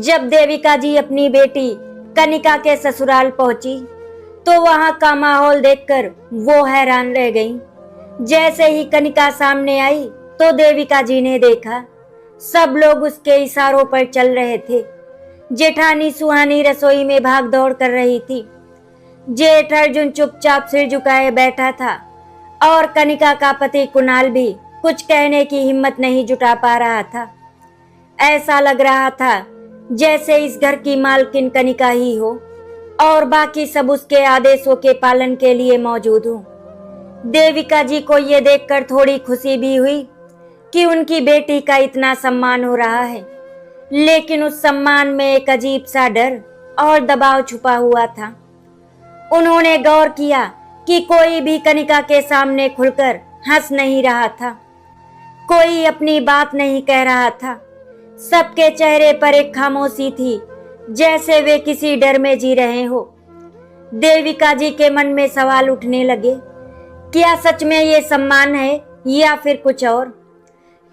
जब देविका जी अपनी बेटी कनिका के ससुराल पहुंची तो वहां का माहौल देखकर वो हैरान रह गईं। जैसे ही कनिका सामने आई तो देविका जी ने देखा सब लोग उसके इशारों पर चल रहे थे। जेठानी सुहानी रसोई में भाग दौड़ कर रही थी। जेठ अर्जुन चुपचाप सिर झुकाए बैठा था और कनिका का पति कुणाल भी कुछ कहने की हिम्मत नहीं जुटा पा रहा था। ऐसा लग रहा था जैसे इस घर की मालकिन कनिका ही हो और बाकी सब उसके आदेशों के पालन के लिए मौजूद हो। देविका जी को ये देखकर थोड़ी खुशी भी हुई कि उनकी बेटी का इतना सम्मान हो रहा है, लेकिन उस सम्मान में एक अजीब सा डर और दबाव छुपा हुआ था। उन्होंने गौर किया कि कोई भी कनिका के सामने खुलकर हंस नहीं रहा था, कोई अपनी बात नहीं कह रहा था। सबके चेहरे पर एक खामोशी थी, जैसे वे किसी डर में जी रहे हो। देविका जी के मन में सवाल उठने लगे, क्या सच में ये सम्मान है या फिर कुछ और।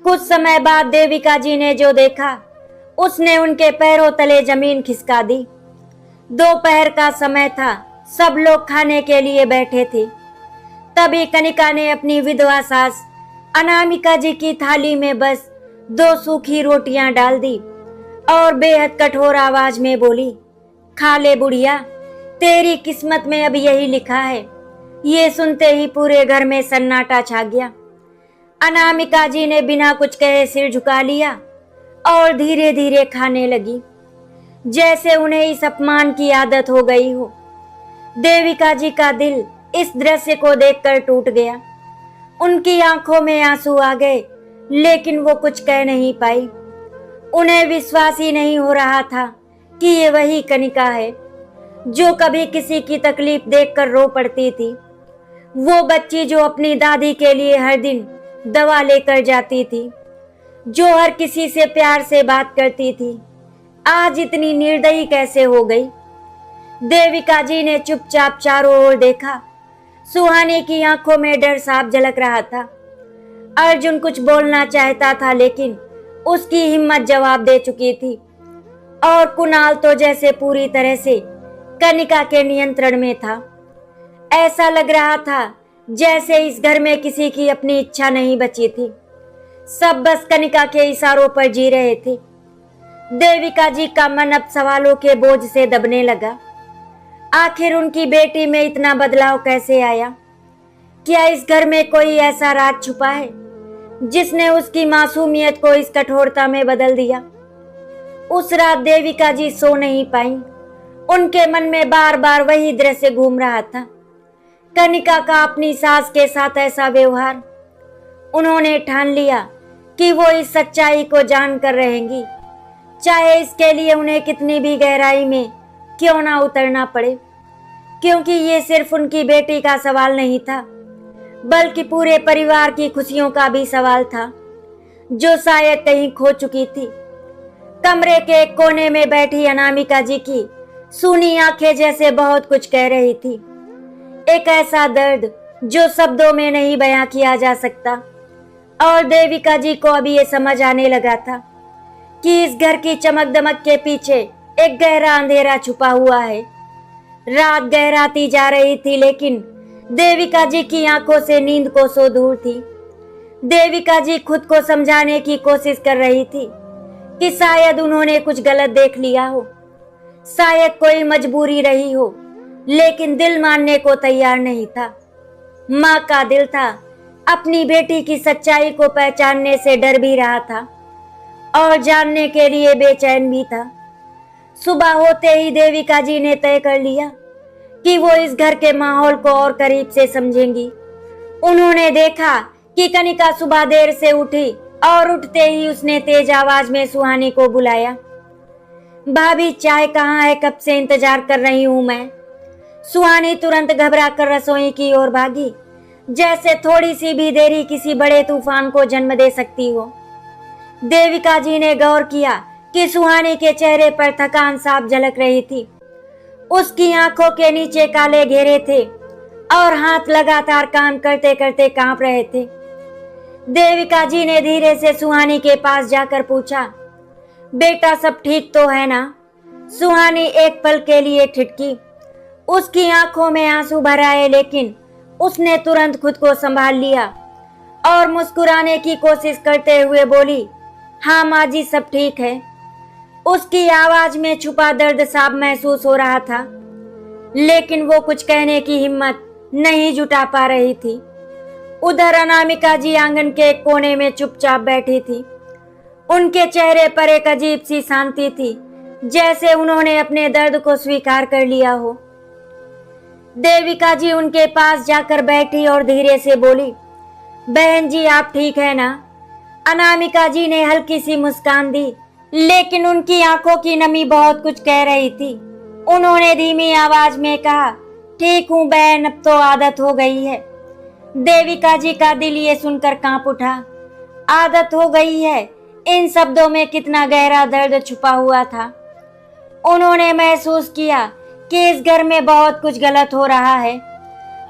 कुछ समय बाद देविका जी ने जो देखा उसने उनके पैरों तले जमीन खिसका दी। दोपहर का समय था, सब लोग खाने के लिए बैठे थे। तभी कनिका ने अपनी विधवा सास अनामिका जी की थाली में बस 2 सूखी रोटियां डाल दी और बेहद कठोर आवाज में बोली, खा ले बुढ़िया, तेरी किस्मत में अब यही लिखा है। ये सुनते ही पूरे घर में सन्नाटा छा गया। अनामिका जी ने बिना कुछ कहे सिर झुका लिया और धीरे धीरे खाने लगी, जैसे उन्हें इस अपमान की आदत हो गई हो। देविका जी का दिल इस दृश्य को देखकर टूट गया। उनकी आंखों में आंसू आ गए, लेकिन वो कुछ कह नहीं पाई। उन्हें विश्वास ही नहीं हो रहा था कि ये वही कनिका है जो कभी किसी की तकलीफ देखकर रो पड़ती थी। वो बच्ची जो अपनी दादी के लिए हर दिन दवा लेकर जाती थी, जो हर किसी से प्यार से बात करती थी, आज इतनी निर्दयी कैसे हो गई। देविका जी ने चुपचाप चारों ओर देखा। सुहानी की आंखों में डर साफ झलक रहा था। अर्जुन कुछ बोलना चाहता था, लेकिन उसकी हिम्मत जवाब दे चुकी थी। और कुणाल तो जैसे पूरी तरह से कनिका के नियंत्रण में था। ऐसा लग रहा था जैसे इस घर में किसी की अपनी इच्छा नहीं बची थी। सब बस कनिका के इशारों पर जी रहे थे। देविका जी का मन अब सवालों के बोझ से दबने लगा। आखिर उनकी बेटी में इतना बदलाव कैसे आया? क्या इस घर में कोई ऐसा राज छुपा है जिसने उसकी मासूमियत को इस कठोरता में बदल दिया? उस रात देविका जी सो नहीं पाई। उनके मन में बार बार वही दृश्य घूम रहा था, कनिका का अपनी सास के साथ ऐसा व्यवहार। उन्होंने ठान लिया कि वो इस सच्चाई को जानकर रहेंगी, चाहे इसके लिए उन्हें कितनी भी गहराई में क्यों ना उतरना पड़े। क्योंकि ये सिर्फ उनकी बेटी का सवाल नहीं था, बल्कि पूरे परिवार की खुशियों का भी सवाल था, जो शायद कहीं खो चुकी थी। कमरे के एक कोने में बैठी अनामिका जी की सूनी आंखें जैसे बहुत कुछ कह रही थी। एक ऐसा दर्द जो शब्दों में नहीं बयां किया जा सकता। और देविका जी को अभी ये समझ आने लगा था कि इस घर की चमक दमक के पीछे एक गहरा अंधेरा छुपा हुआ है। रात गहराती जा रही थी, लेकिन देविका जी की आंखों से नींद कोसों दूर थी। देविका जी खुद को समझाने की कोशिश कर रही थी कि शायद उन्होंने कुछ गलत देख लिया हो, शायद कोई मजबूरी रही हो, लेकिन दिल मानने को तैयार नहीं था। माँ का दिल था, अपनी बेटी की सच्चाई को पहचानने से डर भी रहा था और जानने के लिए बेचैन भी था। सुबह होते ही देविका जी ने तय कर लिया कि वो इस घर के माहौल को और करीब से समझेंगी। उन्होंने देखा कि कनिका सुबह देर से उठी और उठते ही उसने तेज आवाज में सुहानी को बुलाया। भाभी, चाय कहाँ है? कब से इंतजार कर रही हूं मैं। सुहानी तुरंत घबरा कर रसोई की ओर भागी, जैसे थोड़ी सी भी देरी किसी बड़े तूफान को जन्म दे सकती हो। देविका जी ने गौर किया कि सुहानी के चेहरे पर थकान साफ झलक रही थी। उसकी आंखों के नीचे काले घेरे थे और हाथ लगातार काम करते करते कांप रहे थे। देविका जी ने धीरे से सुहानी के पास जाकर पूछा, बेटा सब ठीक तो है ना? सुहानी एक पल के लिए ठिठकी। उसकी आंखों में आंसू भर आए, लेकिन उसने तुरंत खुद को संभाल लिया और मुस्कुराने की कोशिश करते हुए बोली, हाँ माँ जी, सब ठीक है। उसकी आवाज में छुपा दर्द साफ महसूस हो रहा था, लेकिन वो कुछ कहने की हिम्मत नहीं जुटा पा रही थी। उधर अनामिका जी आंगन के एक कोने में चुपचाप बैठी थी। उनके चेहरे पर एक अजीब सी शांति थी, जैसे उन्होंने अपने दर्द को स्वीकार कर लिया हो। देविका जी उनके पास जाकर बैठी और धीरे से बोली, बहन जी आप ठीक है ना? अनामिका जी ने हल्की सी मुस्कान दी, लेकिन उनकी आंखों की नमी बहुत कुछ कह रही थी। उन्होंने धीमी आवाज में कहा, ठीक हूं बहन, अब तो आदत हो गई है। देविका जी का दिल ये सुनकर कांप उठा। आदत हो गई है, इन शब्दों में कितना गहरा दर्द छुपा हुआ था। उन्होंने महसूस किया कि इस घर में बहुत कुछ गलत हो रहा है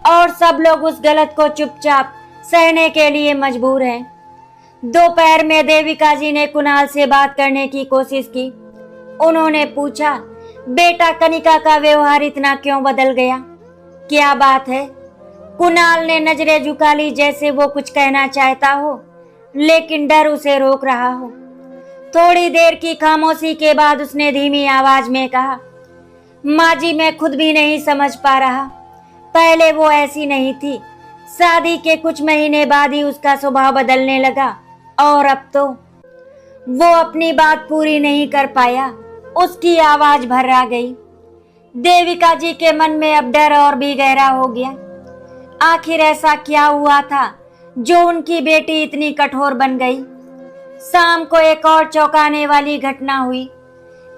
और सब लोग उस गलत को चुपचाप सहने के लिए मजबूर हैं। दोपहर में देविका जी ने कुणाल से बात करने की कोशिश की। उन्होंने पूछा, बेटा कनिका का व्यवहार इतना क्यों बदल गया? क्या बात है? कुणाल ने नजरें झुका ली, जैसे वो कुछ कहना चाहता हो, लेकिन डर उसे रोक रहा हो। थोड़ी देर की खामोशी के बाद उसने धीमी आवाज में कहा, माँ जी मैं खुद भी नहीं समझ पा रहा। पहले वो ऐसी नहीं थी, शादी के कुछ महीने बाद ही उसका स्वभाव बदलने लगा और अब तो वो अपनी बात पूरी नहीं कर पाया। उसकी आवाज भर्रा गई। देविका जी के मन में अब डर और भी गहरा हो गया। आखिर ऐसा क्या हुआ था जो उनकी बेटी इतनी कठोर बन गई? शाम को एक और चौंकाने वाली घटना हुई।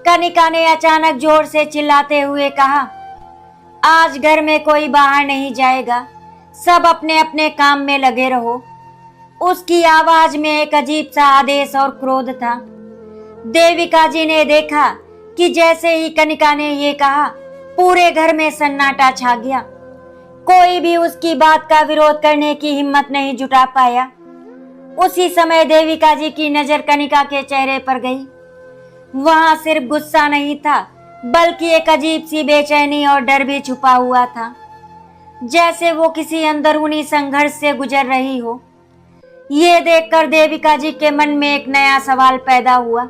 कनिका ने अचानक जोर से चिल्लाते हुए कहा, आज घर में कोई बाहर नहीं जाएगा, सब अपने अपने काम में लगे रहो। उसकी आवाज में एक अजीब सा आदेश और क्रोध था। देविका जी ने देखा कि जैसे ही कनिका ने ये कहा, पूरे घर में सन्नाटा छा गया। कोई भी उसकी बात का विरोध करने की हिम्मत नहीं जुटा पाया। उसी समय देविका जी की नजर कनिका के चेहरे पर गई। वहां सिर्फ गुस्सा नहीं था, बल्कि एक अजीब सी बेचैनी और डर भी छुपा हुआ था, जैसे वो किसी अंदरूनी संघर्ष से गुजर रही हो। ये देखकर देविका जी के मन में एक नया सवाल पैदा हुआ,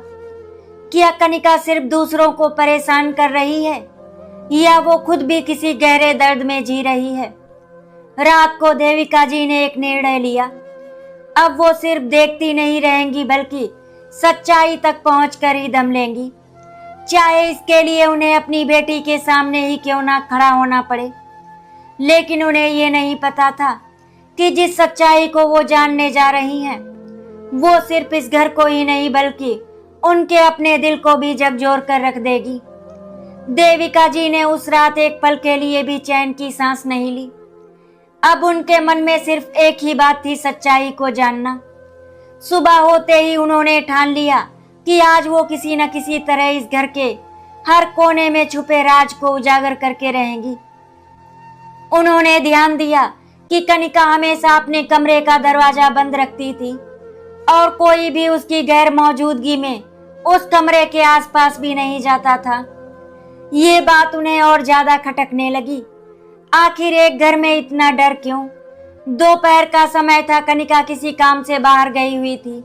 क्या कनिका सिर्फ दूसरों को परेशान कर रही है या वो खुद भी किसी गहरे दर्द में जी रही है? रात को देविका जी ने एक निर्णय लिया। अब वो सिर्फ देखती नहीं रहेंगी, बल्कि सच्चाई तक पहुंचकर ही दम लेंगी, चाहे इसके लिए उन्हें अपनी बेटी के सामने ही क्यों ना खड़ा होना पड़े। लेकिन उन्हें ये नहीं पता था कि जिस सच्चाई को वो जानने जा रही हैं, वो सिर्फ इस घर को ही नहीं बल्कि उनके अपने दिल को भी झकझोर कर रख देगी। देविका जी ने उस रात एक पल के लिए भी चैन की सांस नहीं ली। अब उनके मन में सिर्फ एक ही बात थी, सच्चाई को जानना। सुबह होते ही उन्होंने ठान लिया कि आज वो किसी न किसी तरह इस घर के हर कोने में छुपे राज को उजागर करके रहेंगी। उन्होंने ध्यान दिया कि कनिका हमेशा अपने कमरे का दरवाजा बंद रखती थी और कोई भी उसकी गैर मौजूदगी में उस कमरे के आसपास भी नहीं जाता था। ये बात उन्हें और ज्यादा खटकने लगी। आखिर एक घर में इतना डर क्यों? दोपहर का समय था, कनिका किसी काम से बाहर गई हुई थी।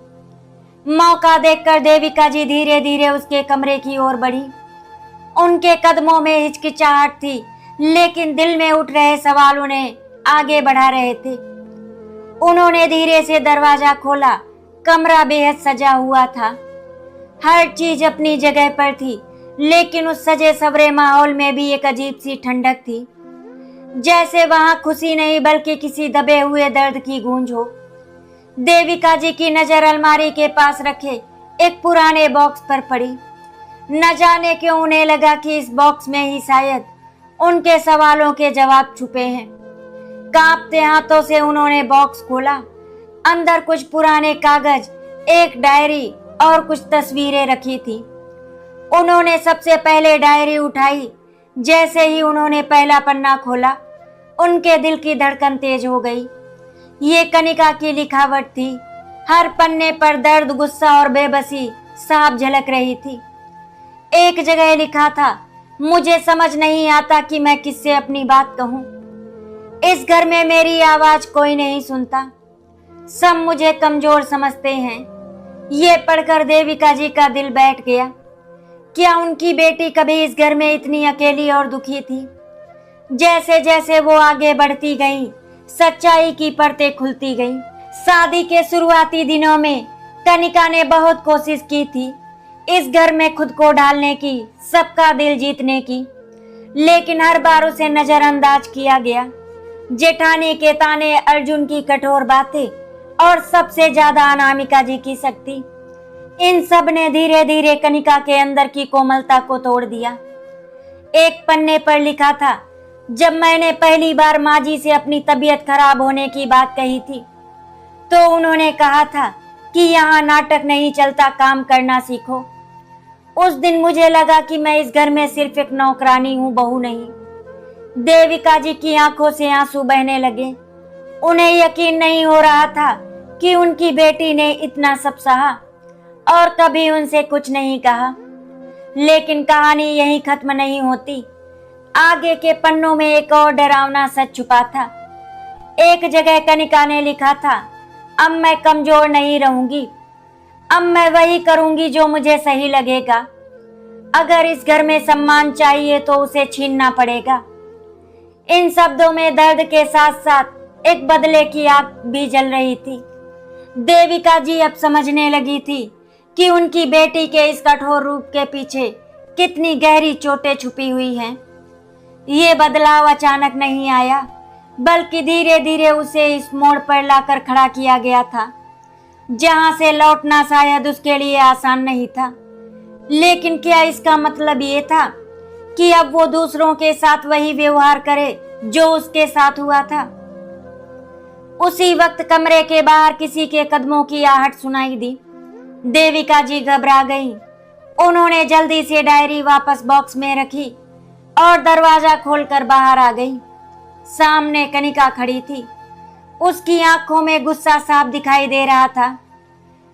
मौका देखकर देविका जी धीरे धीरे उसके कमरे की ओर बढ़ी। उनके कदमों में हिचकिचाहट थी, लेकिन दिल में उठ रहे सवाल उन्हें आगे बढ़ा रहे थे। उन्होंने धीरे से दरवाजा खोला। कमरा बेहद सजा हुआ था, हर चीज अपनी जगह पर थी, लेकिन उस सजे सवरे माहौल में भी एक अजीब सी ठंडक थी, जैसे वहां खुशी नहीं बल्कि किसी दबे हुए दर्द की गूंज हो। देविका जी की नजर अलमारी के पास रखे एक पुराने बॉक्स पर पड़ी। न जाने क्यों उन्हें लगा कि इस बॉक्स में ही शायद उनके सवालों के जवाब छुपे हैं। कांपते हाथों से उन्होंने बॉक्स खोला। अंदर कुछ पुराने कागज, एक डायरी और कुछ तस्वीरें रखी थी। उन्होंने सबसे पहले डायरी उठाई। जैसे ही उन्होंने पहला पन्ना खोला, उनके दिल की धड़कन तेज हो गई। ये कनिका की लिखावट थी। हर पन्ने पर दर्द, गुस्सा और बेबसी साफ झलक रही थी। एक जगह लिखा था, मुझे समझ नहीं आता कि मैं किससे अपनी बात कहूं। इस घर में मेरी आवाज कोई नहीं सुनता, सब मुझे कमजोर समझते हैं। ये पढ़कर देविका जी का दिल बैठ गया। क्या उनकी बेटी कभी इस घर में इतनी अकेली और दुखी थी? जैसे जैसे वो आगे बढ़ती गई, सच्चाई की परतें खुलती गईं। शादी के शुरुआती दिनों में कनिका ने बहुत कोशिश की थी इस घर में खुद को ढालने की, सबका दिल जीतने की, लेकिन हर बार उसे नजरअंदाज किया गया। जेठानी के ताने, अर्जुन की कठोर बातें और सबसे ज्यादा अनामिका जी की शक्ति, इन सब ने धीरे धीरे कनिका के अंदर की कोमलता को तोड़ दिया। एक पन्ने पर लिखा था, जब मैंने पहली बार माँ जी से अपनी तबीयत खराब होने की बात कही थी तो उन्होंने कहा था कि यहाँ नाटक नहीं चलता, काम करना सीखो। उस दिन मुझे लगा कि मैं इस घर में सिर्फ एक नौकरानी हूँ, बहू नहीं। देविका जी की आंखों से आंसू बहने लगे। उन्हें यकीन नहीं हो रहा था कि उनकी बेटी ने इतना सब सहा और कभी उनसे कुछ नहीं कहा। लेकिन कहानी यहीं खत्म नहीं होती। आगे के पन्नों में एक और डरावना सच छुपा था। एक जगह कनिका ने लिखा था, अब मैं कमजोर नहीं रहूंगी, अब मैं वही करूंगी जो मुझे सही लगेगा। अगर इस घर में सम्मान चाहिए तो उसे छीनना पड़ेगा। इन शब्दों में दर्द के साथ साथ एक बदले की आग भी जल रही थी। देविका जी अब समझने लगी थी कि उनकी बेटी के इस कठोर रूप के पीछे कितनी गहरी चोटें छुपी हुई हैं। ये बदलाव अचानक नहीं आया, बल्कि धीरे धीरे उसे इस मोड़ पर लाकर खड़ा किया गया था जहां से लौटना शायद उसके लिए आसान नहीं था। लेकिन क्या इसका मतलब ये था कि अब वो दूसरों के साथ वही व्यवहार करे जो उसके साथ हुआ था? उसी वक्त कमरे के बाहर किसी के कदमों की आहट सुनाई दी। देविका जी घबरा गईं। उन्होंने जल्दी से डायरी वापस बॉक्स में रखी और दरवाजा खोलकर बाहर आ गई। सामने कनिका खड़ी थी। उसकी आंखों में गुस्सा साफ दिखाई दे रहा था,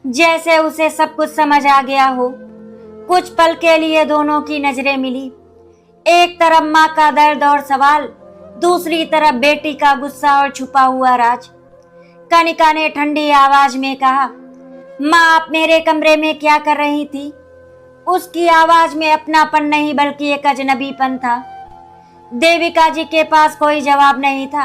जैसे उसे सब कुछ समझ आ गया हो। कुछ पल के लिए दोनों की नजरें मिली। एक तरफ माँ का दर्द और सवाल, दूसरी तरफ बेटी का गुस्सा और छुपा हुआ राज। कनिका ने ठंडी आवाज में कहा, माँ आप मेरे कमरे में क्या कर रही थी? उसकी आवाज में अपनापन नहीं बल्कि एक अजनबीपन था। देविका जी के पास कोई जवाब नहीं था।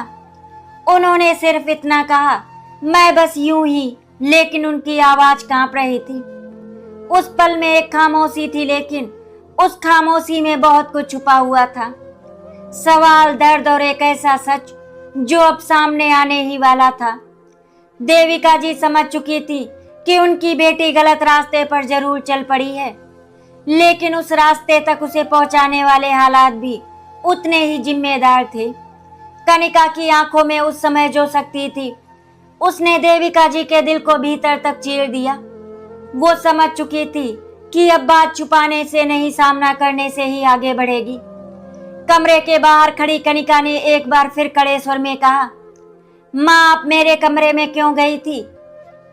उन्होंने सिर्फ इतना कहा, मैं बस यूं ही। लेकिन उनकी आवाज कांप रही थी। उस पल में एक खामोशी थी, लेकिन उस खामोशी में बहुत कुछ छुपा हुआ था। सवाल, दर्द और एक ऐसा सच जो अब सामने आने ही वाला था। देविका जी समझ चुकी थी कि उनकी बेटी गलत रास्ते पर जरूर चल पड़ी है, लेकिन उस रास्ते तक उसे पहुंचाने वाले हालात भी उतने ही जिम्मेदार थे। कनिका की आंखों में उस समय जो शक्ति थी, उसने देविका जी के दिल को भीतर तक चीर दिया। वो समझ चुकी थी कि अब बात छुपाने से नहीं, सामना करने से ही आगे बढ़ेगी। कमरे के बाहर खड़ी कनिका ने एक बार फिर कड़े स्वर में कहा, माँ आप मेरे कमरे में क्यों गई थी?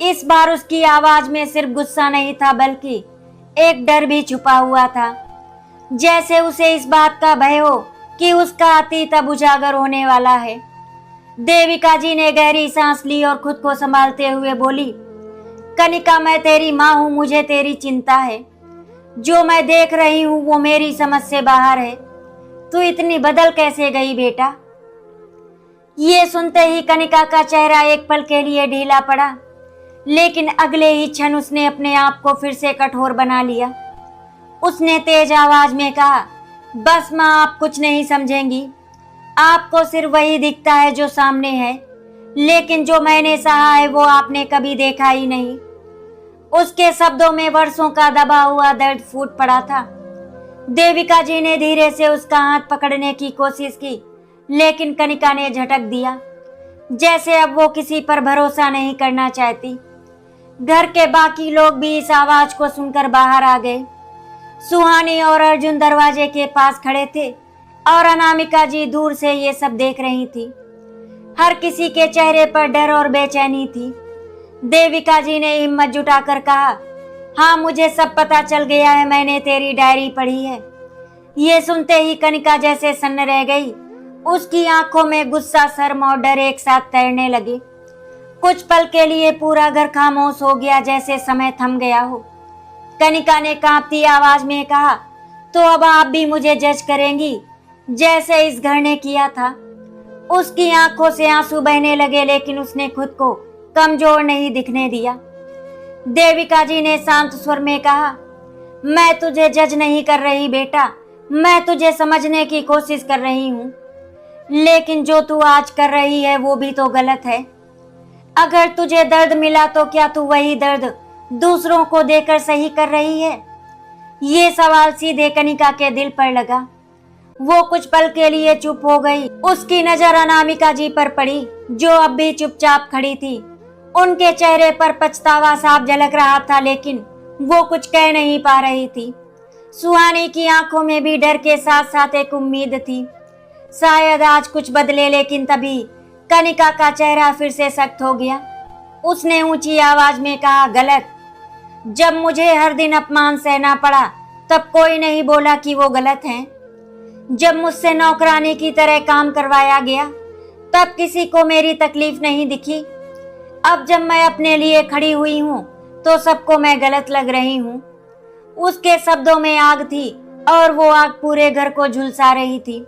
इस बार उसकी आवाज में सिर्फ गुस्सा नहीं था, बल्कि एक डर भी छुपा हुआ था, जैसे उसे इस बात का भय हो कि उसका अतीत अब उजागर होने वाला है। देविका जी ने गहरी सांस ली और खुद को संभालते हुए बोली, कनिका मैं तेरी माँ हूँ, मुझे तेरी चिंता है। जो मैं देख रही हूँ वो मेरी समझ से बाहर है। तू इतनी बदल कैसे गई बेटा? ये सुनते ही कनिका का चेहरा एक पल के लिए ढीला पड़ा, लेकिन अगले ही क्षण उसने अपने आप को फिर से कठोर बना लिया। उसने तेज आवाज में कहा, बस माँ आप कुछ नहीं समझेंगी। आपको सिर्फ वही दिखता है जो सामने है, लेकिन जो मैंने सहा है वो आपने कभी देखा ही नहीं। उसके शब्दों में वर्षों का दबा हुआ दर्द फूट पड़ा था। देविका जी ने धीरे से उसका हाथ पकड़ने की कोशिश की, लेकिन कनिका ने झटक दिया, जैसे अब वो किसी पर भरोसा नहीं करना चाहती। घर के बाकी लोग भी इस आवाज को सुनकर बाहर आ गए। सुहानी और अर्जुन दरवाजे के पास खड़े थे और अनामिका जी दूर से ये सब देख रही थी। हर किसी के चेहरे पर डर और बेचैनी थी। देविका जी ने हिम्मत जुटाकर कहा, हाँ, मुझे सब पता चल गया है, मैंने तेरी डायरी पढ़ी है। ये सुनते ही कनिका जैसे सन्न रह गई। उसकी आंखों में गुस्सा, शर्म और डर एक साथ तैरने लगे। कुछ पल के लिए पूरा घर खामोश हो गया, जैसे समय थम गया हो। कनिका ने कांपती आवाज में कहा, तो अब आप भी मुझे जज करेंगी जैसे इस घर ने किया था? उसकी आंखों से आंसू बहने लगे, लेकिन उसने खुद को कमजोर नहीं दिखने दिया। देविका जी ने शांत स्वर में कहा, मैं तुझे जज नहीं कर रही बेटा, मैं तुझे समझने की कोशिश कर रही हूँ। लेकिन जो तू आज कर रही है वो भी तो गलत है। अगर तुझे दर्द मिला तो क्या तू वही दर्द दूसरों को देकर सही कर रही है? ये सवाल सीधे कनिका के दिल पर लगा। वो कुछ पल के लिए चुप हो गई। उसकी नजर अनामिका जी पर पड़ी, जो अब भी चुपचाप खड़ी थी। उनके चेहरे पर पछतावा साफ झलक रहा था, लेकिन वो कुछ कह नहीं पा रही थी। सुहानी की आंखों में भी डर के साथ साथ एक उम्मीद थी, शायद आज कुछ बदले। लेकिन तभी कनिका का चेहरा फिर से सख्त हो गया। उसने ऊंची आवाज में कहा, गलत? जब मुझे हर दिन अपमान सहना पड़ा तब कोई नहीं बोला कि वो गलत हैं। जब मुझसे नौकरानी की तरह काम करवाया गया तब किसी को मेरी तकलीफ नहीं दिखी। अब जब मैं अपने लिए खड़ी हुई हूँ तो सबको मैं गलत लग रही हूँ। उसके शब्दों में आग थी और वो आग पूरे घर को झुलसा रही थी।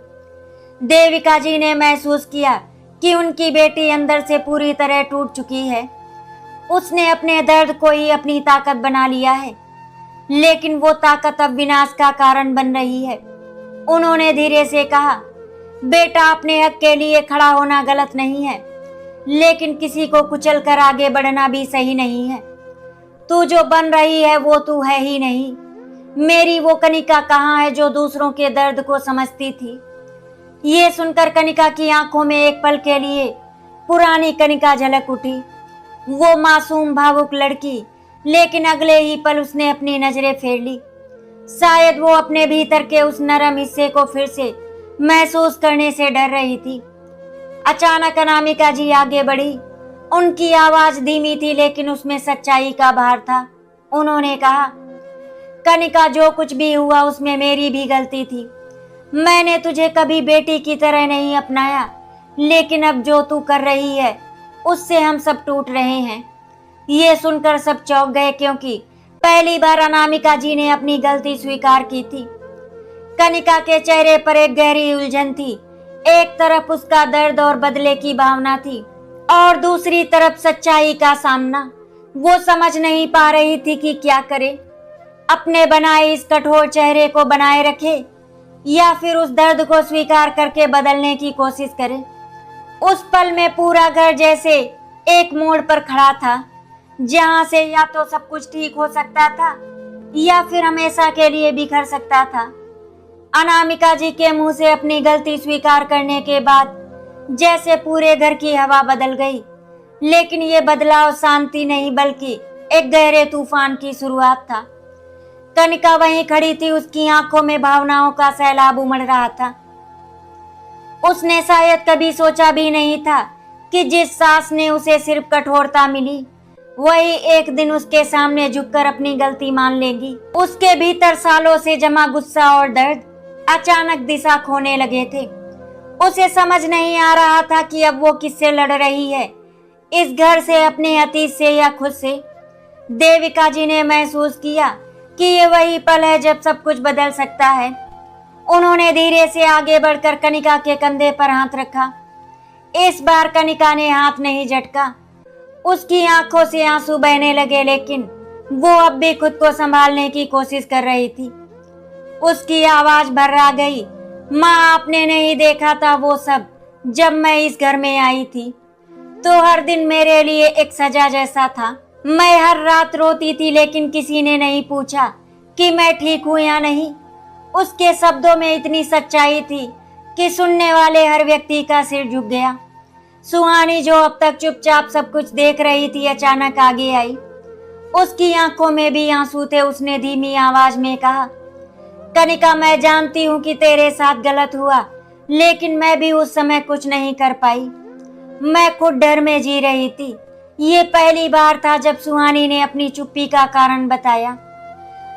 देविका जी ने महसूस किया कि उनकी बेटी अंदर से पूरी तरह टूट चुकी है। उसने अपने दर्द को ही अपनी ताकत बना लिया है, लेकिन वो ताकत अब विनाश का कारण बन रही है। उन्होंने धीरे से कहा, बेटा, अपने हक के लिए खड़ा होना गलत नहीं है, लेकिन किसी को कुचल कर आगे बढ़ना भी सही नहीं है। तू जो बन रही है वो तू है ही नहीं। मेरी वो कनिका कहाँ है जो दूसरों के दर्द को समझती थी? ये सुनकर कनिका की आंखों में एक पल के लिए पुरानी कनिका झलक उठी, वो मासूम भावुक लड़की। लेकिन अगले ही पल उसने अपनी नजरें फेर ली। शायद वो अपने भीतर के उस नरम हिस्से को फिर से महसूस करने से डर रही थी। अचानक अनामिका जी आगे बढ़ी। उनकी आवाज धीमी थी, लेकिन उसमें सच्चाई का भार था। उन्होंने कहा, कनिका, जो कुछ भी हुआ उसमें मेरी भी गलती थी। मैंने तुझे कभी बेटी की तरह नहीं अपनाया, लेकिन अब जो तू कर रही है उससे हम सब टूट रहे हैं। ये सुनकर सब चौंक गए, क्योंकि पहली बार अनामिका जी ने अपनी गलती स्वीकार की थी। कनिका के चेहरे पर एक गहरी उलझन थी। एक तरफ उसका दर्द और बदले की भावना थी, और दूसरी तरफ सच्चाई का सामना। वो समझ नहीं पा रही थी कि क्या करे। अपने बनाए इस कठोर चेहरे को बनाए रखे या फिर उस दर्द को स्वीकार करके बदलने की कोशिश करे। उस पल में पूरा घर जैसे एक मोड़ पर खड़ा था, जहां से या तो सब कुछ ठीक हो सकता था या फिर हमेशा के लिए बिखर सकता था। अनामिका जी के मुंह से अपनी गलती स्वीकार करने के बाद जैसे पूरे घर की हवा बदल गई। लेकिन ये बदलाव शांति नहीं, बल्कि एक गहरे तूफान की शुरुआत था। कनिका वहीं खड़ी थी, उसकी आंखों में भावनाओं का सैलाब उमड़ रहा था। उसने शायद कभी सोचा भी नहीं था कि जिस सास ने उसे सिर्फ कठोरता मिली, वही एक दिन उसके सामने झुककर अपनी गलती मान लेगी। उसके भीतर सालों से जमा गुस्सा और दर्द अचानक दिशा खोने लगे थे। उसे समझ नहीं आ रहा था कि अब वो किससे लड़ रही है, इस घर से, अपने अतीत से या खुद से। देविका जी ने महसूस किया कि ये वही पल है जब सब कुछ बदल सकता है। उन्होंने धीरे से आगे बढ़कर कनिका के कंधे पर हाथ रखा। इस बार कनिका ने हाथ नहीं झटका। उसकी आंखों से आंसू बहने लगे, लेकिन वो अब भी खुद को संभालने की कोशिश कर रही थी। उसकी आवाज भर्रा गई, माँ, आपने नहीं देखा था वो सब जब मैं इस घर में आई थी तो हर दिन मेरे लिए एक सजा जैसा था। मैं हर रात रोती थी, लेकिन किसी ने नहीं पूछा कि मैं ठीक हूँ या नहीं। उसके शब्दों में इतनी सच्चाई थी कि सुनने वाले हर व्यक्ति का सिर झुक गया। सुहानी, जो अब तक चुपचाप सब कुछ देख रही थी, अचानक आगे आई। उसकी आंखों में भी आंसू थे। उसने धीमी आवाज में कहा, कनिका, मैं जानती हूँ कि तेरे साथ गलत हुआ, लेकिन मैं भी उस समय कुछ नहीं कर पाई। मैं खुद डर में जी रही थी, ये पहली बार था जब सुहानी ने अपनी चुप्पी का कारण बताया।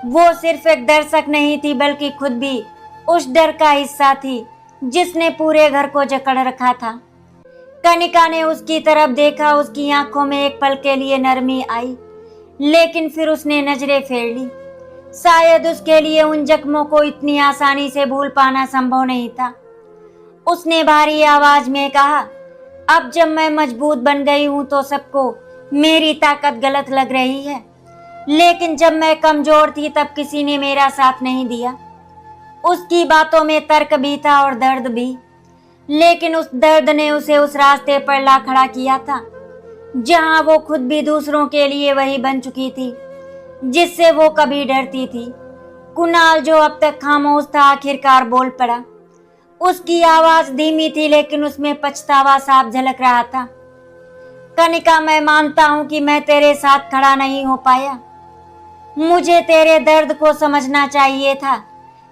वो सिर्फ एक दर्शक नहीं थी बल्कि खुद भी उस डर का हिस्सा थी जिसने पूरे घर को जकड़ रखा था। कनिका ने उसकी तरफ देखा। उसकी आंखों में एक पल के लिए नरमी आई, लेकिन फिर उसने नजरें फेर ली। शायद उसके लिए उन जख्मों को इतनी आसानी से भूल पाना संभव नहीं था। उसने भारी आवाज में कहा, अब जब मैं मजबूत बन गई हूं तो सबको मेरी ताकत गलत लग रही है, लेकिन जब मैं कमजोर थी तब किसी ने मेरा साथ नहीं दिया। उसकी बातों में तर्क भी था और दर्द भी, लेकिन उस दर्द ने उसे उस रास्ते पर ला खड़ा किया था जहां वो खुद भी दूसरों के लिए वही बन चुकी थी जिससे वो कभी डरती थी। कुणाल, जो अब तक खामोश था, आखिरकार बोल पड़ा। उसकी आवाज धीमी थी लेकिन उसमें पछतावा साफ झलक रहा था। कनिका, मैं मानता हूं कि मैं तेरे साथ खड़ा नहीं हो पाया। मुझे तेरे दर्द को समझना चाहिए था,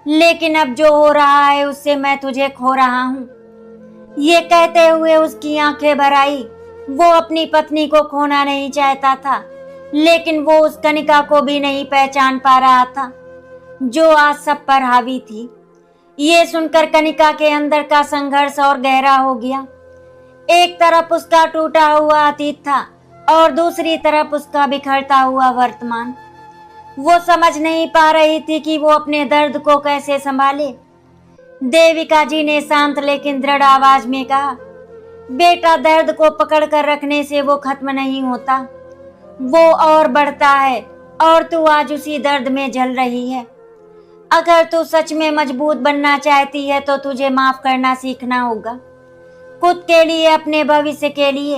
लेकिन अब जो हो रहा है उससे मैं तुझे खो रहा हूं। ये कहते हुए उसकी आंखें भर आई। वो अपनी पत्नी को खोना नहीं चाहता था, लेकिन वो उस कनिका को भी नहीं पहचान पा रहा था जो आज सब पर हावी थी। ये सुनकर कनिका के अंदर का संघर्ष और गहरा हो गया। एक तरफ उसका टूटा हुआ अतीत था और दूसरी तरफ उसका बिखरता हुआ वर्तमान। वो समझ नहीं पा रही थी कि वो अपने दर्द को कैसे संभाले। देविका जी ने शांत लेकिन दृढ़ आवाज में कहा, बेटा, दर्द को पकड़ कर रखने से वो खत्म नहीं होता, वो और बढ़ता है और तू आज उसी दर्द में जल रही है। अगर तू सच में मजबूत बनना चाहती है तो तुझे माफ करना सीखना होगा, खुद के लिए, अपने भविष्य के लिए।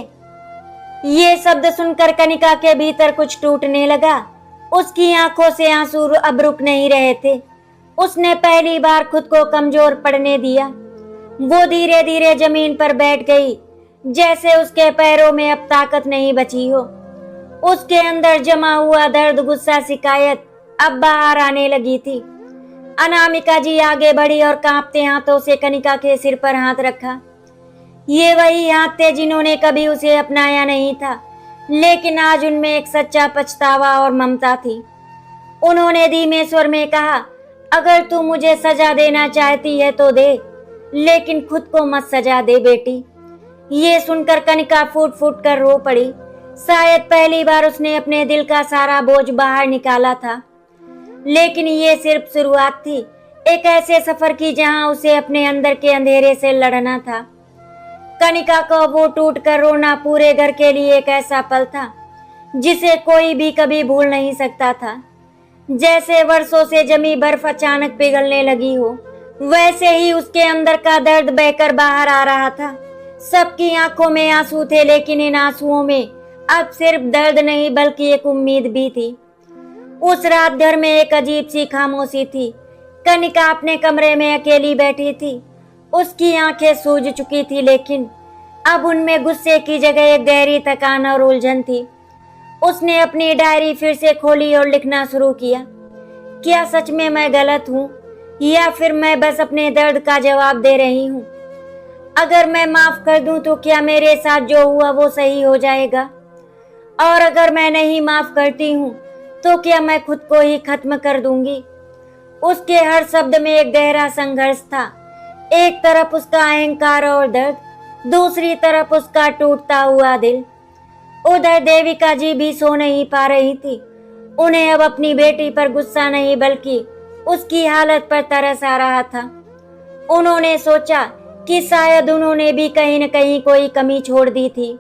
ये शब्द सुनकर कनिका के भीतर कुछ टूटने लगा। उसकी आंखों से आंसू अब रुक नहीं रहे थे। उसने पहली बार खुद को कमजोर पड़ने दिया। वो धीरे धीरे जमीन पर बैठ गई, जैसे उसके पैरों में अब ताकत नहीं बची हो। उसके अंदर जमा हुआ दर्द, गुस्सा, शिकायत अब बाहर आने लगी थी। अनामिका जी आगे बढ़ी और कांपते हाथों से कनिका के सिर पर हाथ रखा। ये वही हाथ थे जिन्होंने कभी उसे अपनाया नहीं था, लेकिन आज उनमें एक सच्चा पछतावा और ममता थी। उन्होंने धीमे स्वर में कहा, अगर तू मुझे सजा देना चाहती है तो दे, लेकिन खुद को मत सजा दे बेटी। ये सुनकर कनिका फूट फूट कर रो पड़ी। शायद पहली बार उसने अपने दिल का सारा बोझ बाहर निकाला था, लेकिन ये सिर्फ शुरुआत थी, एक ऐसे सफर की जहां उसे अपने अंदर के अंधेरे से लड़ना था। कनिका को वो टूट कर रोना पूरे घर के लिए एक ऐसा पल था जिसे कोई भी कभी भूल नहीं सकता था। जैसे वर्षों से जमी बर्फ अचानक पिघलने लगी हो, वैसे ही उसके अंदर का दर्द बहकर बाहर आ रहा था। सबकी आंखों में आंसू थे, लेकिन इन आंसुओं में अब सिर्फ दर्द नहीं बल्कि एक उम्मीद भी थी। उस रात घर में एक अजीब सी खामोशी थी। कनिका अपने कमरे में अकेली बैठी थी। उसकी आंखें सूज चुकी थी, लेकिन अब उनमें गुस्से की जगह एक गहरी थकान और उलझन थी। उसने अपनी डायरी फिर से खोली और लिखना शुरू किया। क्या सच में मैं गलत हूँ, या फिर मैं बस अपने दर्द का जवाब दे रही हूँ? अगर मैं माफ कर दूं तो क्या मेरे साथ जो हुआ वो सही हो जाएगा? और अगर मैं नहीं माफ करती हूँ तो क्या मैं खुद को ही खत्म कर दूंगी? उसके हर शब्द में एक गहरा संघर्ष था। एक तरफ उसका अहंकार और दर्द, दूसरी तरफ उसका टूटता हुआ दिल। उधर देविका जी भी सो नहीं पा रही थी। उन्हें अब अपनी बेटी पर गुस्सा नहीं बल्कि उसकी हालत पर तरस आ रहा था। उन्होंने सोचा कि शायद उन्होंने भी कहीं न कहीं कोई कमी छोड़ दी थी,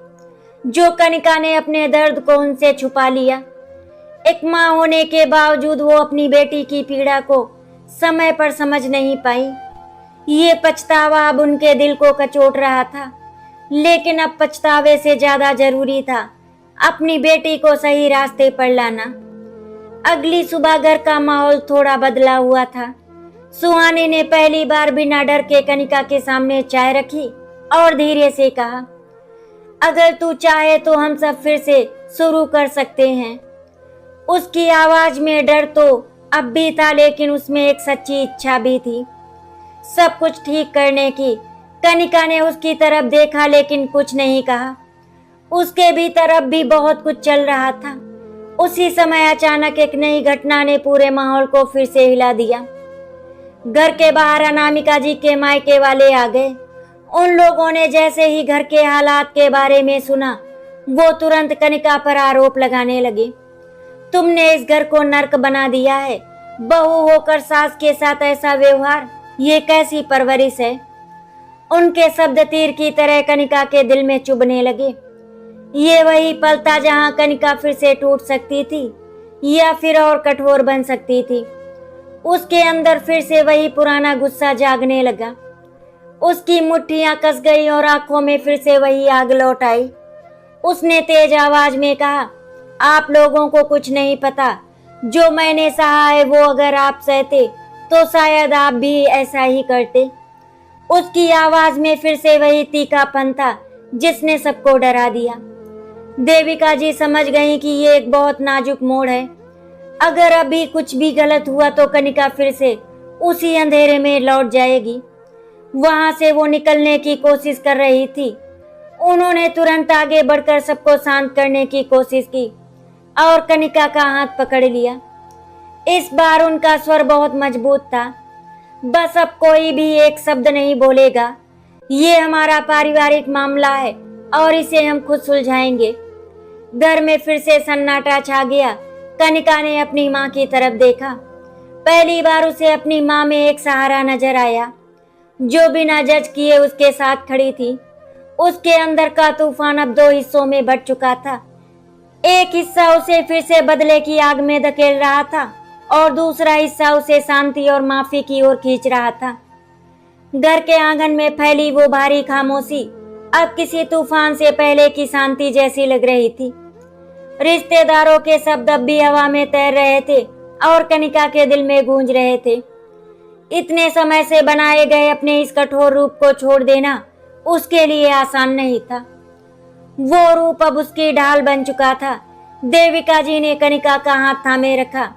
जो कनिका ने अपने दर्द को उनसे छुपा लिया। एक माँ होने के बावजूद वो अपनी बेटी की पीड़ा को समय पर समझ नहीं पाई। ये पछतावा अब उनके दिल को कचोट रहा था, लेकिन अब पछतावे से ज्यादा जरूरी था अपनी बेटी को सही रास्ते पर लाना। अगली सुबह घर का माहौल थोड़ा बदला हुआ था। सुहानी ने पहली बार बिना डर के कनिका के सामने चाय रखी और धीरे से कहा, अगर तू चाहे तो हम सब फिर से शुरू कर सकते हैं। उसकी आवाज में डर तो अब भी था, लेकिन उसमें एक सच्ची इच्छा भी थी सब कुछ ठीक करने की। कनिका ने उसकी तरफ देखा लेकिन कुछ नहीं कहा। उसके भीतर अब भी बहुत कुछ चल रहा था। उसी समय अचानक एक नई घटना ने पूरे माहौल को फिर से हिला दिया। घर के बाहर अनामिका जी के मायके वाले आ गए। उन लोगों ने जैसे ही घर के हालात के बारे में सुना, वो तुरंत कनिका पर आरोप लगाने लगे। तुमने इस घर को नर्क बना दिया है, बहू होकर सास के साथ ऐसा व्यवहार, ये कैसी परवरिश है। उनके शब्द तीर की तरह कनिका के दिल में चुभने लगे। ये वही पल था जहां कनिका फिर से टूट सकती थी या फिर और कठोर बन सकती थी। उसके अंदर फिर से वही पुराना गुस्सा जागने लगा। उसकी मुट्ठियां कस गई और आंखों में फिर से वही आग लौट आई। उसने तेज आवाज में कहा, आप लोगों को कुछ नहीं पता। जो मैंने सहा है वो अगर आप सहते तो शायद आप भी ऐसा ही करते। उसकी आवाज में फिर से वही तीखापन था जिसने सबको डरा दिया। देविका जी समझ गई कि ये एक बहुत नाजुक मोड़ है। अगर अभी कुछ भी गलत हुआ तो कनिका फिर से उसी अंधेरे में लौट जाएगी। वहां से वो निकलने की कोशिश कर रही थी। उन्होंने तुरंत आगे बढ़कर सबको शांत करने की कोशिश की और कनिका का हाथ पकड़ लिया। इस बार उनका स्वर बहुत मजबूत था। बस अब कोई भी एक शब्द नहीं बोलेगा। ये हमारा पारिवारिक मामला है और इसे हम खुद सुलझाएंगे। घर में फिर से सन्नाटा छा गया। कनिका ने अपनी माँ की तरफ देखा। पहली बार उसे अपनी माँ में एक सहारा नजर आया, जो बिना जज किए उसके साथ खड़ी थी। उसके अंदर का तूफान अब दो हिस्सों में बंट चुका था। एक हिस्सा उसे फिर से बदले की आग में धकेल रहा था और दूसरा हिस्सा उसे शांति और माफी की ओर खींच रहा था। घर के आंगन में फैली वो भारी खामोशी अब किसी तूफान से पहले की शांति जैसी लग रही थी। रिश्तेदारों के शब्द अब भी हवा में तैर रहे थे और कनिका के दिल में गूंज रहे थे। इतने समय से बनाए गए अपने इस कठोर रूप को छोड़ देना उसके लिए आसान नहीं था। वो रूप अब उसकी ढाल बन चुका था। देविका जी ने कनिका का हाथ थामे रखा,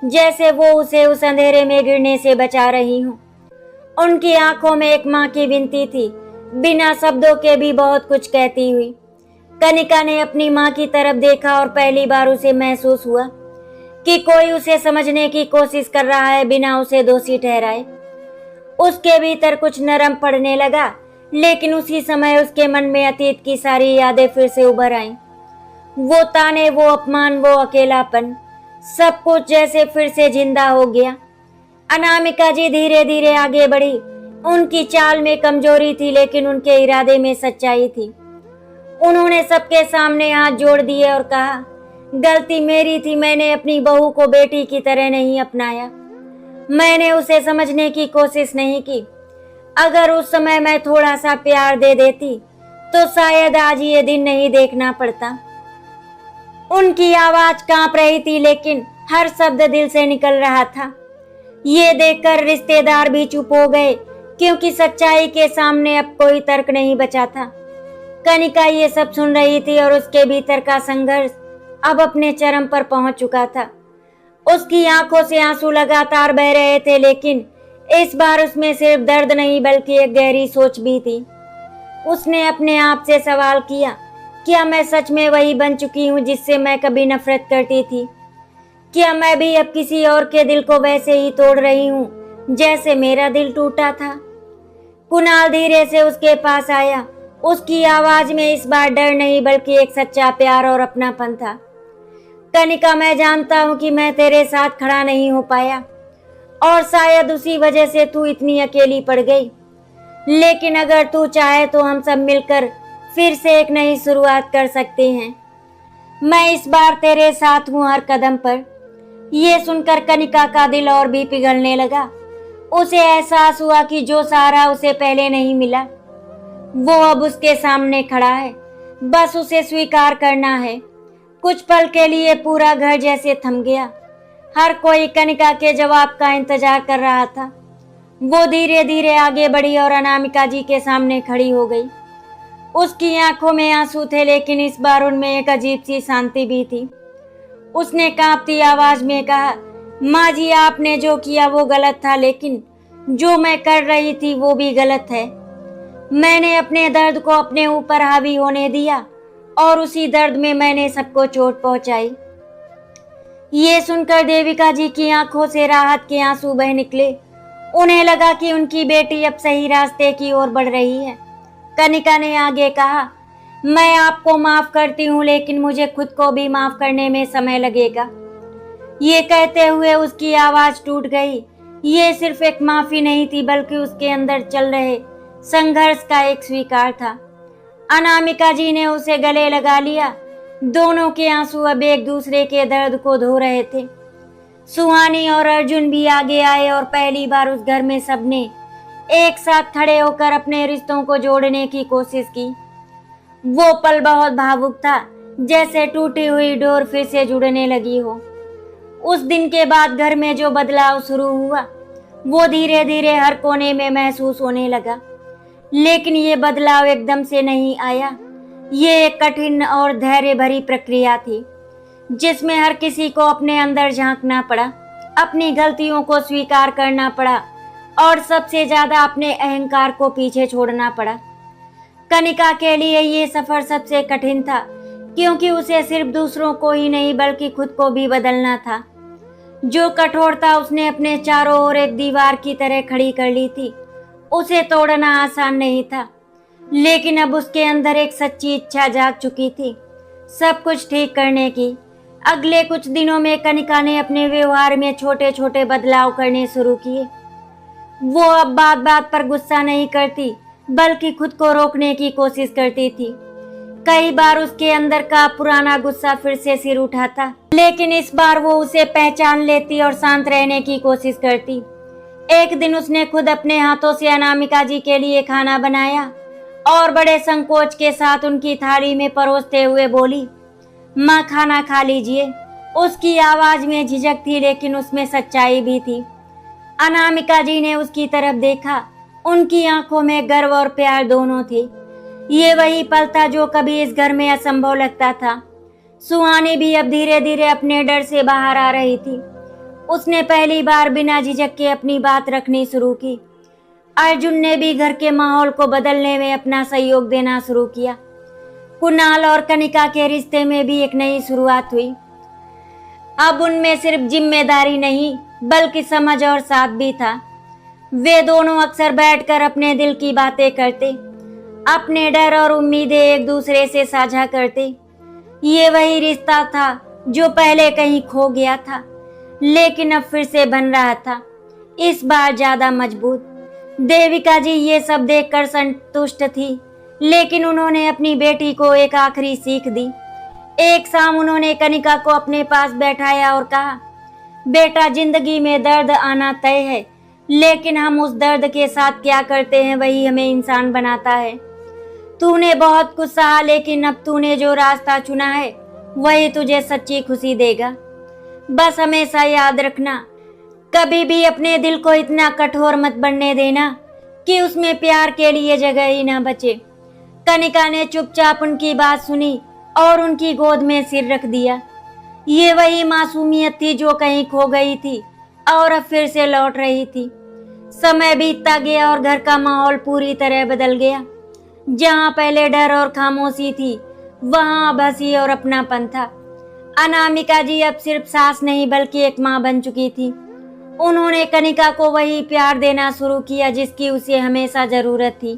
जैसे वो उसे उस अंधेरे में गिरने से बचा रही हूँ। उनकी आंखों में एक माँ की विनती थी, बिना शब्दों के भी बहुत कुछ कहती हुई। कनिका ने अपनी माँ की तरफ देखा और पहली बार उसे महसूस हुआ कि कोई उसे समझने की कोशिश कर रहा है बिना उसे दोषी ठहराए। उसके भीतर कुछ नरम पड़ने लगा, लेकिन उसी समय उसके मन में अतीत की सारी यादें फिर से उभर आईं। वो ताने, वो अपमान, वो अकेलापन, सब कुछ जैसे फिर से जिंदा हो गया। अनामिका जी धीरे धीरे आगे बढ़ी। उनकी चाल में कमजोरी थी, लेकिन उनके इरादे में सच्चाई थी। उन्होंने सबके सामने हाथ जोड़ दिए और कहा, गलती मेरी थी। मैंने अपनी बहू को बेटी की तरह नहीं अपनाया। मैंने उसे समझने की कोशिश नहीं की। अगर उस समय मैं थोड़ा सा प्यार दे देती तो शायद आज ये दिन नहीं देखना पड़ता। उनकी आवाज कांप रही थी, लेकिन हर शब्द दिल से निकल रहा था। ये देखकर रिश्तेदार भी चुप हो गए, क्योंकि सच्चाई के सामने अब कोई तर्क नहीं बचा था। कनिका ये सब सुन रही थी और उसके भीतर का संघर्ष अब अपने चरम पर पहुंच चुका था। उसकी आंखों से आंसू लगातार बह रहे थे, लेकिन इस बार उसमें सिर्फ दर्द नहीं बल्कि एक गहरी सोच भी थी। उसने अपने आप से सवाल किया, क्या मैं सच में वही बन चुकी हूँ जिससे मैं कभी नफरत करती थी? क्या मैं भी अब किसी और के दिल को वैसे ही तोड़ रही हूँ जैसे मेरा दिल टूटा था? कुणाल धीरे से उसके पास आया। उसकी आवाज में इस बार डर नहीं बल्कि एक सच्चा प्यार और अपनापन था। कनिका, मैं जानता हूँ कि मैं तेरे साथ खड़ा नहीं हो पाया और शायद उसी वजह से तू इतनी अकेली पड़ गई। लेकिन अगर तू चाहे तो हम सब मिलकर फिर से एक नई शुरुआत कर सकते हैं। मैं इस बार तेरे साथ हूँ हर कदम पर। ये सुनकर कनिका का दिल और भी पिघलने लगा। उसे एहसास हुआ कि जो सहारा उसे पहले नहीं मिला वो अब उसके सामने खड़ा है। बस उसे स्वीकार करना है। कुछ पल के लिए पूरा घर जैसे थम गया। हर कोई कनिका के जवाब का इंतजार कर रहा था। वो धीरे धीरे आगे बढ़ी और अनामिका जी के सामने खड़ी हो गई। उसकी आंखों में आंसू थे, लेकिन इस बार उनमें एक अजीब सी शांति भी थी। उसने कांपती आवाज में कहा, माँ जी, आपने जो किया वो गलत था, लेकिन जो मैं कर रही थी वो भी गलत है। मैंने अपने दर्द को अपने ऊपर हावी होने दिया और उसी दर्द में मैंने सबको चोट पहुंचाई। ये सुनकर देविका जी की आंखों से राहत के आंसू बह निकले। उन्हें लगा कि उनकी बेटी अब सही रास्ते की ओर बढ़ रही है। कनिका ने आगे कहा, मैं आपको माफ करती हूँ, लेकिन मुझे खुद को भी माफ करने में समय लगेगा। ये कहते हुए उसकी आवाज टूट गई। ये सिर्फ एक माफी नहीं थी, बल्कि उसके अंदर चल रहे संघर्ष का एक स्वीकार था। अनामिका जी ने उसे गले लगा लिया। दोनों के आंसू अब एक दूसरे के दर्द को धो रहे थे। सुहानी और अर्जुन भी आगे आए और पहली बार उस घर में सबने एक साथ खड़े होकर अपने रिश्तों को जोड़ने की कोशिश की। वो पल बहुत भावुक था, जैसे टूटी हुई डोर फिर से जुड़ने लगी हो। उस दिन के बाद घर में जो बदलाव शुरू हुआ वो धीरे धीरे हर कोने में महसूस होने लगा। लेकिन ये बदलाव एकदम से नहीं आया। ये एक कठिन और धैर्य भरी प्रक्रिया थी, जिसमें हर किसी को अपने अंदर झांकना पड़ा, अपनी गलतियों को स्वीकार करना पड़ा और सबसे ज्यादा अपने अहंकार को पीछे छोड़ना पड़ा। कनिका के लिए ये सफर सबसे कठिन था, क्योंकि उसे सिर्फ दूसरों को ही नहीं बल्कि खुद को भी बदलना था। जो कठोरता उसने अपने चारों ओर एक दीवार की तरह खड़ी कर ली थी, उसे तोड़ना आसान नहीं था। लेकिन अब उसके अंदर एक सच्ची इच्छा जाग चुकी थी, सब कुछ ठीक करने की। अगले कुछ दिनों में कनिका ने अपने व्यवहार में छोटे छोटे बदलाव करने शुरू किए। वो अब बात बात पर गुस्सा नहीं करती, बल्कि खुद को रोकने की कोशिश करती थी। कई बार उसके अंदर का पुराना गुस्सा फिर से सिर उठाता, लेकिन इस बार वो उसे पहचान लेती और शांत रहने की कोशिश करती। एक दिन उसने खुद अपने हाथों से अनामिका जी के लिए खाना बनाया और बड़े संकोच के साथ उनकी थाली में परोसते हुए बोली, माँ खाना खा लीजिए। उसकी आवाज में झिझक थी, लेकिन उसमें सच्चाई भी थी। अनामिका जी ने उसकी तरफ देखा। उनकी आंखों में गर्व और प्यार दोनों थे। ये वही पल था जो कभी इस घर में असंभव लगता था। सुहानी भी अब धीरे धीरे अपने डर से बाहर आ रही थी। उसने पहली बार बिना झिझक के अपनी बात रखनी शुरू की। अर्जुन ने भी घर के माहौल को बदलने में अपना सहयोग देना शुरू किया। कुणाल और कनिका के रिश्ते में भी एक नई शुरुआत हुई। अब उनमें सिर्फ जिम्मेदारी नहीं, बल्कि समझ और साथ भी था। वे दोनों अक्सर बैठकर अपने दिल की बातें करते, अपने डर और उम्मीदें एक दूसरे से साझा करते। ये वही रिश्ता था जो पहले कहीं खो गया था, लेकिन अब फिर से बन रहा था, इस बार ज्यादा मजबूत। देविका जी ये सब देखकर संतुष्ट थी, लेकिन उन्होंने अपनी बेटी को एक आखिरी सीख दी। एक शाम उन्होंने कनिका को अपने पास बैठाया और कहा, बेटा, जिंदगी में दर्द आना तय है, लेकिन हम उस दर्द के साथ क्या करते हैं वही हमें इंसान बनाता है। तूने बहुत कुछ सहा, लेकिन अब तूने जो रास्ता चुना है वही तुझे सच्ची खुशी देगा। बस हमेशा याद रखना, कभी भी अपने दिल को इतना कठोर मत बनने देना कि उसमें प्यार के लिए जगह ही ना बचे। कनिका ने चुपचाप उनकी बात सुनी और उनकी गोद में सिर रख दिया। ये वही मासूमियत थी जो कहीं खो गई थी और अब फिर से लौट रही थी। समय बीतता गया और घर का माहौल पूरी तरह बदल गया। जहाँ पहले डर और खामोशी थी, वहाँ अब हंसी और अपनापन था। अनामिका जी अब सिर्फ सास नहीं बल्कि एक माँ बन चुकी थी। उन्होंने कनिका को वही प्यार देना शुरू किया जिसकी उसे हमेशा जरूरत थी।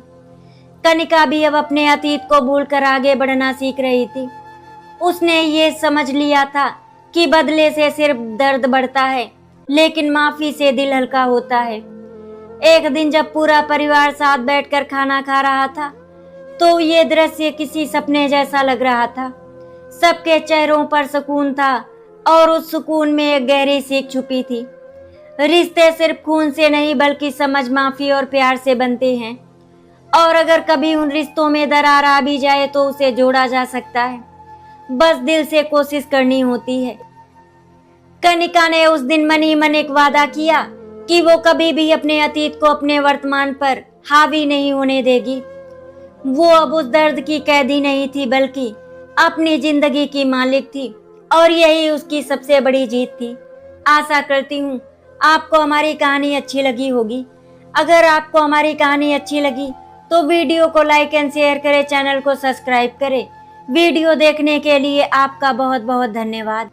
कनिका भी अब अपने अतीत को भूलकर आगे बढ़ना सीख रही थी। उसने ये समझ लिया था कि बदले से सिर्फ दर्द बढ़ता है, लेकिन माफी से दिल हल्का होता है। एक दिन जब पूरा परिवार साथ बैठकर खाना खा रहा था, तो ये दृश्य किसी सपने जैसा लग रहा था। सबके चेहरों पर सुकून था और उस सुकून में एक गहरी सीख छुपी थी। रिश्ते सिर्फ खून से नहीं बल्कि समझ, माफी और प्यार से बनते हैं, और अगर कभी उन रिश्तों में दरार आ भी जाए तो उसे जोड़ा जा सकता है, बस दिल से कोशिश करनी होती है। कनिका ने उस दिन मन ही मन एक वादा किया कि वो कभी भी अपने अतीत को अपने वर्तमान पर हावी नहीं होने देगी। वो अब उस दर्द की कैदी नहीं थी बल्कि अपनी जिंदगी की मालिक थी, और यही उसकी सबसे बड़ी जीत थी। आशा करती हूँ आपको हमारी कहानी अच्छी लगी होगी। अगर आपको हमारी कहानी अच्छी लगी तो वीडियो को लाइक एंड शेयर करें, चैनल को सब्सक्राइब करें। वीडियो देखने के लिए आपका बहुत बहुत धन्यवाद।